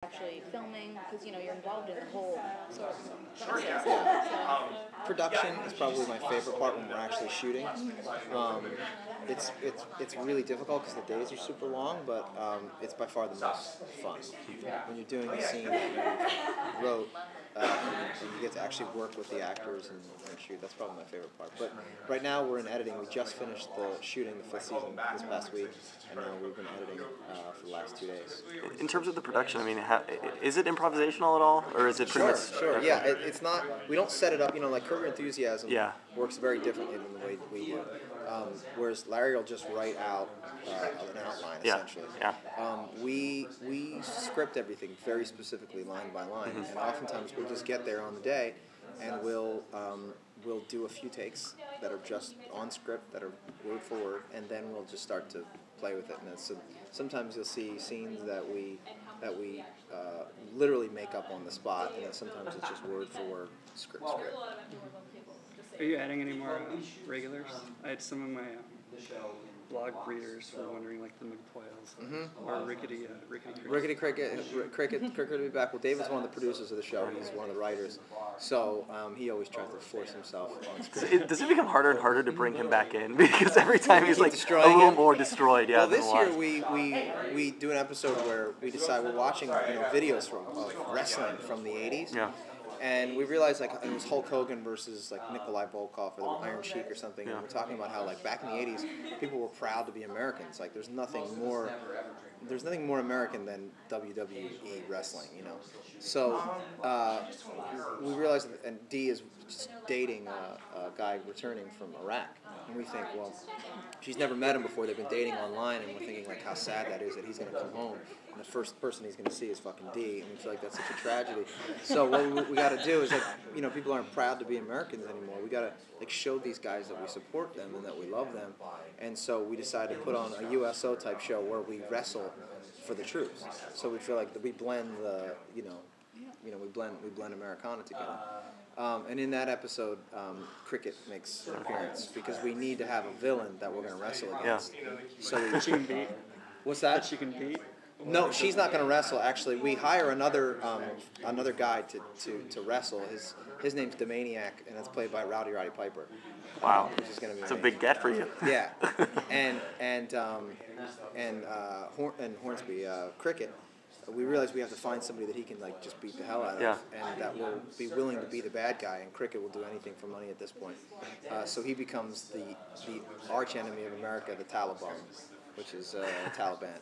actually filming, because you're involved in the whole sort of process. Yeah. Production is probably my favorite part when we're actually shooting. It's really difficult because the days are super long, but it's by far the most fun. When you're doing a scene that you wrote, and you get to actually work with the actors and shoot, that's probably my favorite part. But right now we're in editing. We just finished the shooting the 5th season this past week, and now we've been editing for the last 2 days. In terms of the production, I mean, is it improvisational at all, or is it pretty much? Sure. Okay. Yeah, it's not. We don't set it up. Like Curb Your Enthusiasm works very differently than the way we do. Whereas Larry will just write out an outline essentially. Yeah. We script everything very specifically, line by line, and oftentimes we'll just get there on the day, and we'll do a few takes that are just on script, that are word for word, and then we'll just start to play with it. And so sometimes you'll see scenes that we literally make up on the spot, and then sometimes it's just word for word script. Are you adding any more regulars? I had some of my blog readers were wondering, like the McPoyles or Rickety Cricket Cricket will be back. Well, David's one of the producers of the show. He's one of the writers, so he always tries to force himself on screen. Does it become harder and harder to bring him back in because every time he's like a little him. more destroyed? Yeah. Well, this year we do an episode where we decide we're watching videos of wrestling from the '80s. Yeah. And we realized it was Hulk Hogan versus Nikolai Volkov or the Iron Sheik or something. And we're talking about how back in the '80s people were proud to be Americans. There's nothing more American than WWE wrestling. So we realized, and Dee is just dating a guy returning from Iraq, and we think, well, she's never met him before. They've been dating online, and we're thinking how sad that is that he's going to come home and the first person he's going to see is fucking Dee, and we feel like that's such a tragedy. So what we got to do is people aren't proud to be Americans anymore. We got to show these guys that we support them and that we love them, and so we decided to put on a USO type show where we wrestle for the troops. So we feel like we blend we blend Americana together. And in that episode, Cricket makes an appearance because we need to have a villain that we're going to wrestle against. So she can beat. What's that? That she can beat. No, she's not going to wrestle. Actually, we hire another guy to wrestle. His name's Demaniac, and it's played by Rowdy Piper. Wow, which is going to be it's a big get for you. Yeah, and Hornsby, Cricket. We realize we have to find somebody that he can just beat the hell out of, and that will be willing to be the bad guy. And Cricket will do anything for money at this point. So he becomes the arch enemy of America, the Taliban, which is Taliban.